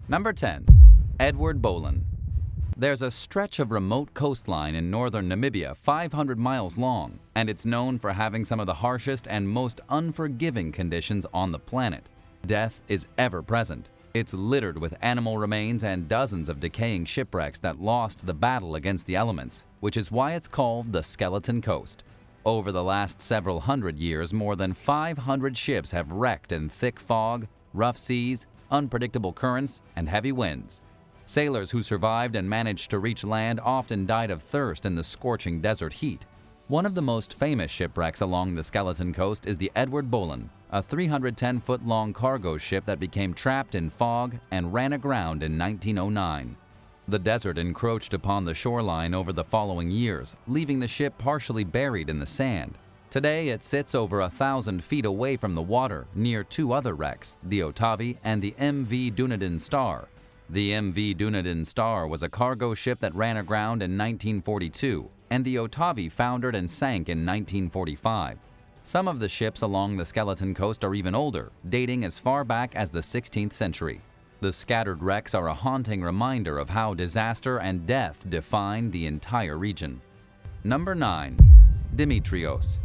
Number 10. Edward Bowlin. There's a stretch of remote coastline in northern Namibia 500 miles long, and it's known for having some of the harshest and most unforgiving conditions on the planet. Death is ever present. It's littered with animal remains and dozens of decaying shipwrecks that lost the battle against the elements, which is why it's called the Skeleton Coast. Over the last several hundred years, more than 500 ships have wrecked in thick fog, rough seas, unpredictable currents, and heavy winds. Sailors who survived and managed to reach land often died of thirst in the scorching desert heat. One of the most famous shipwrecks along the Skeleton Coast is the Edward Bowlin, a 310-foot-long cargo ship that became trapped in fog and ran aground in 1909. The desert encroached upon the shoreline over the following years, leaving the ship partially buried in the sand. Today, it sits over 1,000 feet away from the water, near two other wrecks, the Otavi and the MV Dunedin Star. The MV Dunedin Star was a cargo ship that ran aground in 1942, and the Otavi foundered and sank in 1945. Some of the ships along the Skeleton Coast are even older, dating as far back as the 16th century. The scattered wrecks are a haunting reminder of how disaster and death define the entire region. Number 9. Dimitrios.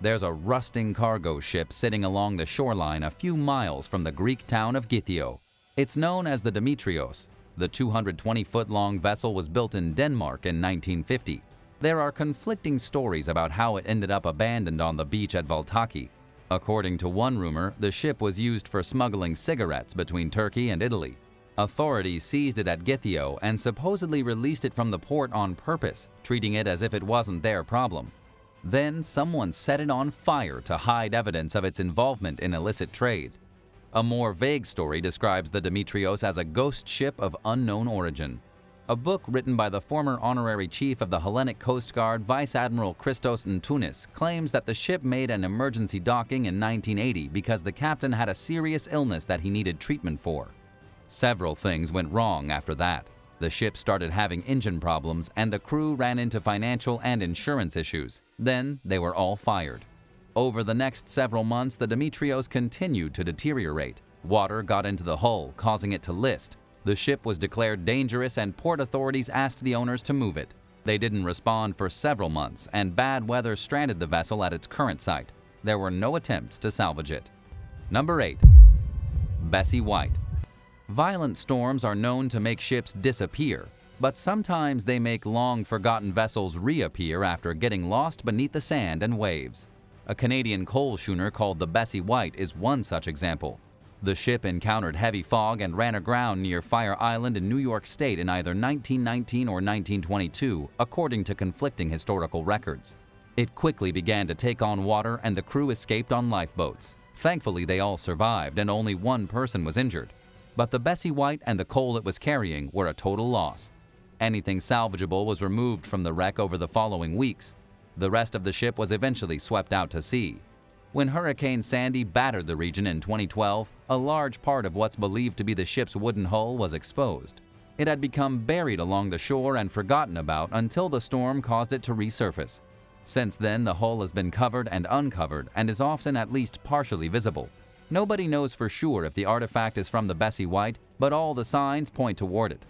There's a rusting cargo ship sitting along the shoreline a few miles from the Greek town of Githio. It's known as the Dimitrios. The 220-foot-long vessel was built in Denmark in 1950. There are conflicting stories about how it ended up abandoned on the beach at Valtaki. According to one rumor, the ship was used for smuggling cigarettes between Turkey and Italy. Authorities seized it at Githio and supposedly released it from the port on purpose, treating it as if it wasn't their problem. Then someone set it on fire to hide evidence of its involvement in illicit trade. A more vague story describes the Dimitrios as a ghost ship of unknown origin. A book written by the former honorary chief of the Hellenic Coast Guard, Vice Admiral Christos Ntounis, claims that the ship made an emergency docking in 1980 because the captain had a serious illness that he needed treatment for. Several things went wrong after that. The ship started having engine problems, and the crew ran into financial and insurance issues. Then they were all fired. Over the next several months, the Dimitrios continued to deteriorate. Water got into the hull, causing it to list. The ship was declared dangerous, and port authorities asked the owners to move it. They didn't respond for several months, and bad weather stranded the vessel at its current site. There were no attempts to salvage it. Number 8. Bessie White. Violent storms are known to make ships disappear, but sometimes they make long-forgotten vessels reappear after getting lost beneath the sand and waves. A Canadian coal schooner called the Bessie White is one such example. The ship encountered heavy fog and ran aground near Fire Island in New York State in either 1919 or 1922, according to conflicting historical records. It quickly began to take on water, and the crew escaped on lifeboats. Thankfully, they all survived, and only one person was injured. But the Bessie White and the coal it was carrying were a total loss. Anything salvageable was removed from the wreck over the following weeks. The rest of the ship was eventually swept out to sea. When Hurricane Sandy battered the region in 2012, a large part of what's believed to be the ship's wooden hull was exposed. It had become buried along the shore and forgotten about until the storm caused it to resurface. Since then, the hull has been covered and uncovered and is often at least partially visible. Nobody knows for sure if the artifact is from the Bessie White, but all the signs point toward it.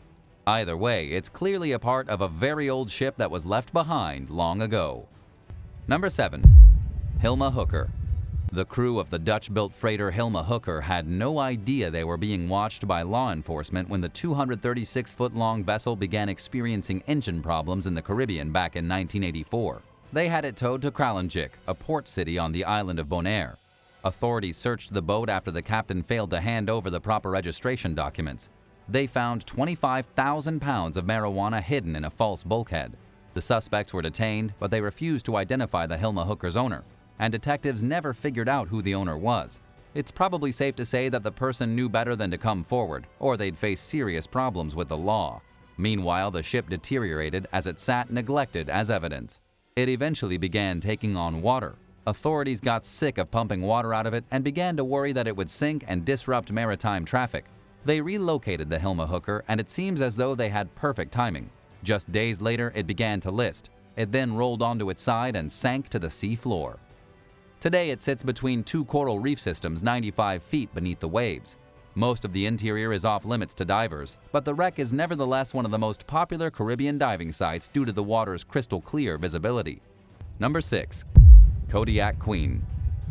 Either way, it's clearly a part of a very old ship that was left behind long ago. Number 7. Hilma Hooker. The crew of the Dutch-built freighter Hilma Hooker had no idea they were being watched by law enforcement when the 236-foot-long vessel began experiencing engine problems in the Caribbean back in 1984. They had it towed to Kralendijk, a port city on the island of Bonaire. Authorities searched the boat after the captain failed to hand over the proper registration documents. They found 25,000 pounds of marijuana hidden in a false bulkhead. The suspects were detained, but they refused to identify the Hilma Hooker's owner, and detectives never figured out who the owner was. It's probably safe to say that the person knew better than to come forward, or they'd face serious problems with the law. Meanwhile, the ship deteriorated as it sat neglected as evidence. It eventually began taking on water. Authorities got sick of pumping water out of it and began to worry that it would sink and disrupt maritime traffic. They relocated the Hilma Hooker, and it seems as though they had perfect timing. Just days later, it began to list. It then rolled onto its side and sank to the sea floor. Today, it sits between two coral reef systems 95 feet beneath the waves. Most of the interior is off limits to divers, but the wreck is nevertheless one of the most popular Caribbean diving sites due to the water's crystal clear visibility. Number 6. Kodiak Queen.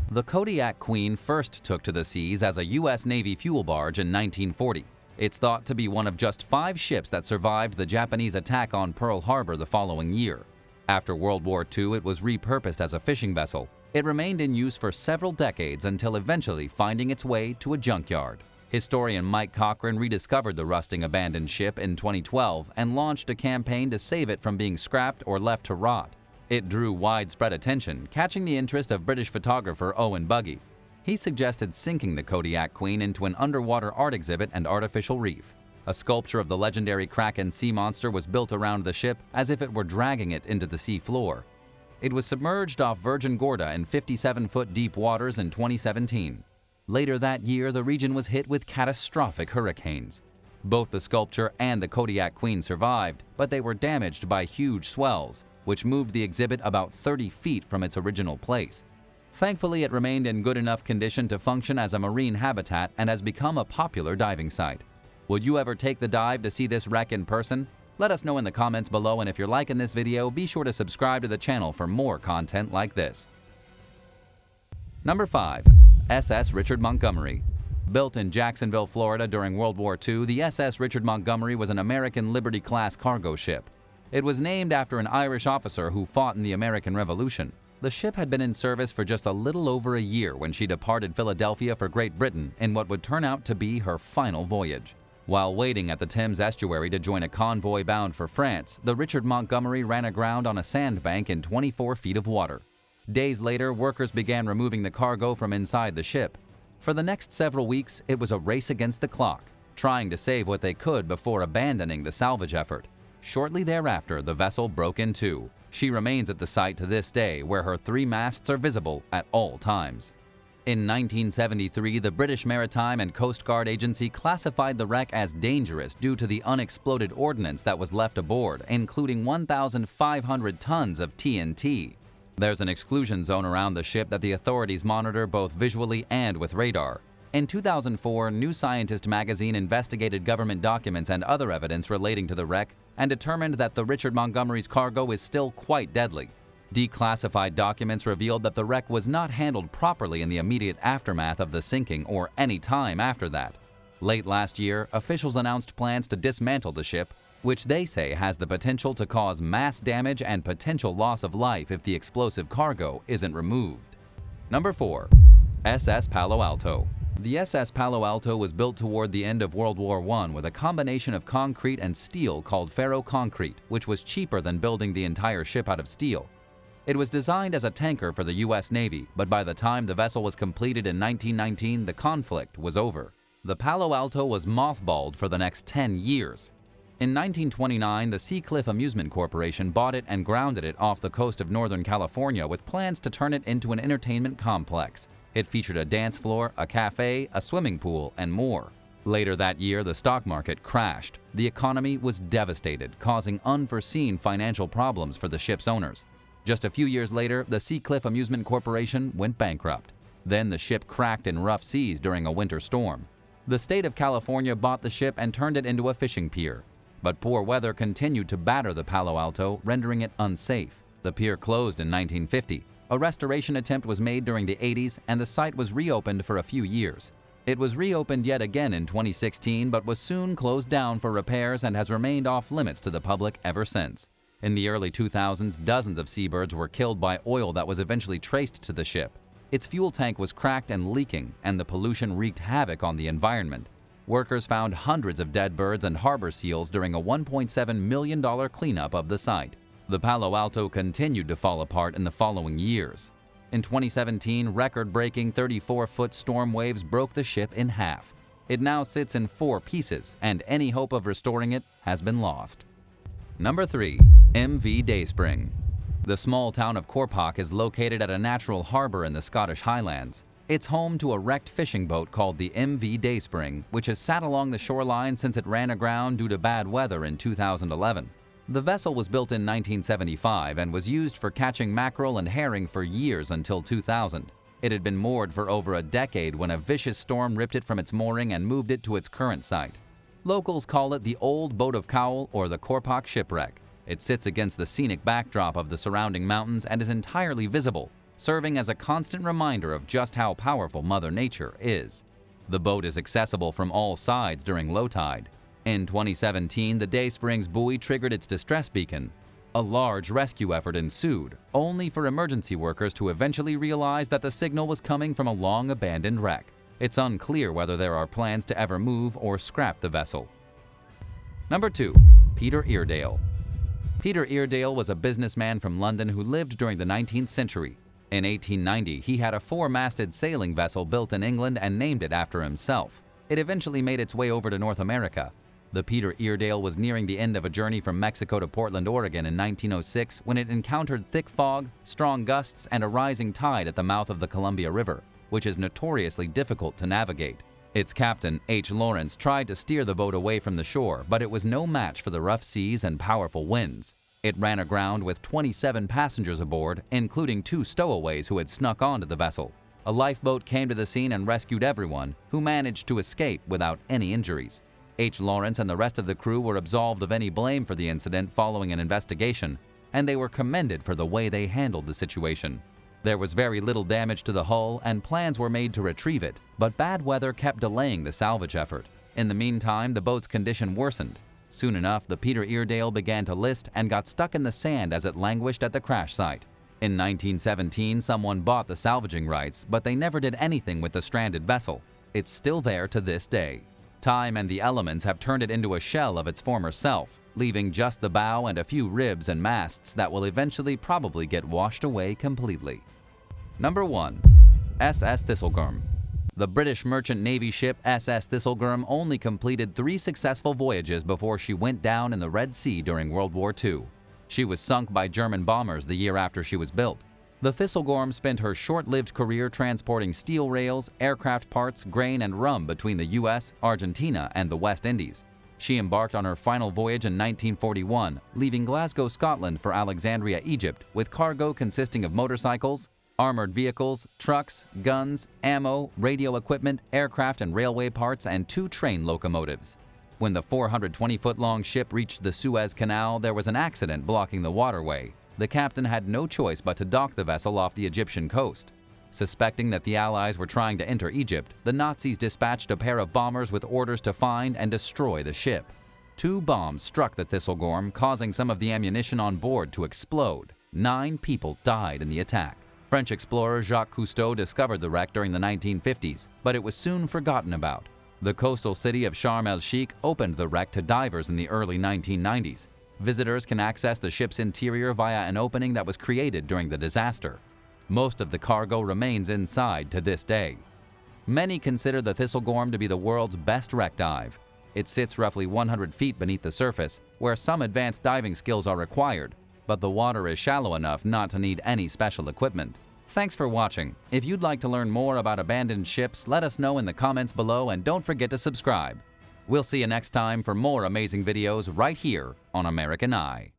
The Kodiak Queen first took to the seas as a U.S. Navy fuel barge in 1940. It's thought to be one of just 5 ships that survived the Japanese attack on Pearl Harbor the following year. After World War II, it was repurposed as a fishing vessel. It remained in use for several decades until eventually finding its way to a junkyard. Historian Mike Cochran rediscovered the rusting abandoned ship in 2012 and launched a campaign to save it from being scrapped or left to rot. It drew widespread attention, catching the interest of British photographer Owen Buggy. He suggested sinking the Kodiak Queen into an underwater art exhibit and artificial reef. A sculpture of the legendary Kraken sea monster was built around the ship as if it were dragging it into the sea floor. It was submerged off Virgin Gorda in 57-foot deep waters in 2017. Later that year, the region was hit with catastrophic hurricanes. Both the sculpture and the Kodiak Queen survived, but they were damaged by huge swells, which moved the exhibit about 30 feet from its original place. Thankfully, it remained in good enough condition to function as a marine habitat and has become a popular diving site. Would you ever take the dive to see this wreck in person? Let us know in the comments below, and if you're liking this video, be sure to subscribe to the channel for more content like this. Number 5. SS Richard Montgomery. Built in Jacksonville, Florida during World War II, the SS Richard Montgomery was an American Liberty-class cargo ship. It was named after an Irish officer who fought in the American Revolution. The ship had been in service for just a little over a year when she departed Philadelphia for Great Britain in what would turn out to be her final voyage. While waiting at the Thames estuary to join a convoy bound for France, the Richard Montgomery ran aground on a sandbank in 24 feet of water. Days later, workers began removing the cargo from inside the ship. For the next several weeks, it was a race against the clock, trying to save what they could before abandoning the salvage effort. Shortly thereafter, the vessel broke in two. She remains at the site to this day, where her 3 masts are visible at all times. In 1973, the British Maritime and Coast Guard Agency classified the wreck as dangerous due to the unexploded ordnance that was left aboard, including 1,500 tons of TNT. There's an exclusion zone around the ship that the authorities monitor both visually and with radar. In 2004, New Scientist magazine investigated government documents and other evidence relating to the wreck and determined that the Richard Montgomery's cargo is still quite deadly. Declassified documents revealed that the wreck was not handled properly in the immediate aftermath of the sinking or any time after that. Late last year, officials announced plans to dismantle the ship, which they say has the potential to cause mass damage and potential loss of life if the explosive cargo isn't removed. Number 4. SS Palo Alto. The SS Palo Alto was built toward the end of World War I with a combination of concrete and steel called ferroconcrete, which was cheaper than building the entire ship out of steel. It was designed as a tanker for the U.S. Navy, but by the time the vessel was completed in 1919, the conflict was over. The Palo Alto was mothballed for the next 10 years. In 1929, the Seacliff Amusement Corporation bought it and grounded it off the coast of Northern California with plans to turn it into an entertainment complex. It featured a dance floor, a cafe, a swimming pool, and more. Later that year, the stock market crashed. The economy was devastated, causing unforeseen financial problems for the ship's owners. Just a few years later, the Seacliff Amusement Corporation went bankrupt. Then the ship cracked in rough seas during a winter storm. The state of California bought the ship and turned it into a fishing pier. But poor weather continued to batter the Palo Alto, rendering it unsafe. The pier closed in 1950. A restoration attempt was made during the 80s, and the site was reopened for a few years. It was reopened yet again in 2016, but was soon closed down for repairs and has remained off limits to the public ever since. In the early 2000s, dozens of seabirds were killed by oil that was eventually traced to the ship. Its fuel tank was cracked and leaking, and the pollution wreaked havoc on the environment. Workers found hundreds of dead birds and harbor seals during a $1.7 million cleanup of the site. The Palo Alto continued to fall apart in the following years. In 2017, record-breaking 34-foot storm waves broke the ship in half. It now sits in 4 pieces, and any hope of restoring it has been lost. Number 3. MV Dayspring. The small town of Corpac is located at a natural harbor in the Scottish Highlands. It's home to a wrecked fishing boat called the MV Dayspring, which has sat along the shoreline since it ran aground due to bad weather in 2011. The vessel was built in 1975 and was used for catching mackerel and herring for years until 2000. It had been moored for over a decade when a vicious storm ripped it from its mooring and moved it to its current site. Locals call it the Old Boat of Cowell or the Korpak Shipwreck. It sits against the scenic backdrop of the surrounding mountains and is entirely visible, serving as a constant reminder of just how powerful Mother Nature is. The boat is accessible from all sides during low tide. In 2017, the Dayspring's buoy triggered its distress beacon. A large rescue effort ensued, only for emergency workers to eventually realize that the signal was coming from a long-abandoned wreck. It's unclear whether there are plans to ever move or scrap the vessel. Number 2. Peter Eardale. Peter Eardale was a businessman from London who lived during the 19th century. In 1890, he had a 4-masted sailing vessel built in England and named it after himself. It eventually made its way over to North America. The Peter Eardale was nearing the end of a journey from Mexico to Portland, Oregon in 1906 when it encountered thick fog, strong gusts, and a rising tide at the mouth of the Columbia River, which is notoriously difficult to navigate. Its captain, H. Lawrence, tried to steer the boat away from the shore, but it was no match for the rough seas and powerful winds. It ran aground with 27 passengers aboard, including 2 stowaways who had snuck onto the vessel. A lifeboat came to the scene and rescued everyone, who managed to escape without any injuries. H. Lawrence and the rest of the crew were absolved of any blame for the incident following an investigation, and they were commended for the way they handled the situation. There was very little damage to the hull, and plans were made to retrieve it, but bad weather kept delaying the salvage effort. In the meantime, the boat's condition worsened. Soon enough, the Peter Eardale began to list and got stuck in the sand as it languished at the crash site. In 1917, someone bought the salvaging rights, but they never did anything with the stranded vessel. It's still there to this day. Time and the elements have turned it into a shell of its former self, leaving just the bow and a few ribs and masts that will eventually probably get washed away completely. Number 1. SS Thistlegorm. The British merchant navy ship SS Thistlegorm only completed 3 successful voyages before she went down in the Red Sea during World War II. She was sunk by German bombers the year after she was built. The Thistlegorm spent her short-lived career transporting steel rails, aircraft parts, grain, and rum between the US, Argentina, and the West Indies. She embarked on her final voyage in 1941, leaving Glasgow, Scotland for Alexandria, Egypt, with cargo consisting of motorcycles, armored vehicles, trucks, guns, ammo, radio equipment, aircraft and railway parts, and 2 train locomotives. When the 420-foot-long ship reached the Suez Canal, there was an accident blocking the waterway. The captain had no choice but to dock the vessel off the Egyptian coast. Suspecting that the Allies were trying to enter Egypt, the Nazis dispatched a pair of bombers with orders to find and destroy the ship. 2 bombs struck the Thistlegorm, causing some of the ammunition on board to explode. 9 people died in the attack. French explorer Jacques Cousteau discovered the wreck during the 1950s, but it was soon forgotten about. The coastal city of Sharm el-Sheikh opened the wreck to divers in the early 1990s. Visitors can access the ship's interior via an opening that was created during the disaster. Most of the cargo remains inside to this day. Many consider the Thistlegorm to be the world's best wreck dive. It sits roughly 100 feet beneath the surface, where some advanced diving skills are required, but the water is shallow enough not to need any special equipment. Thanks for watching. If you'd like to learn more about abandoned ships, let us know in the comments below and don't forget to subscribe. We'll see you next time for more amazing videos right here on American Eye.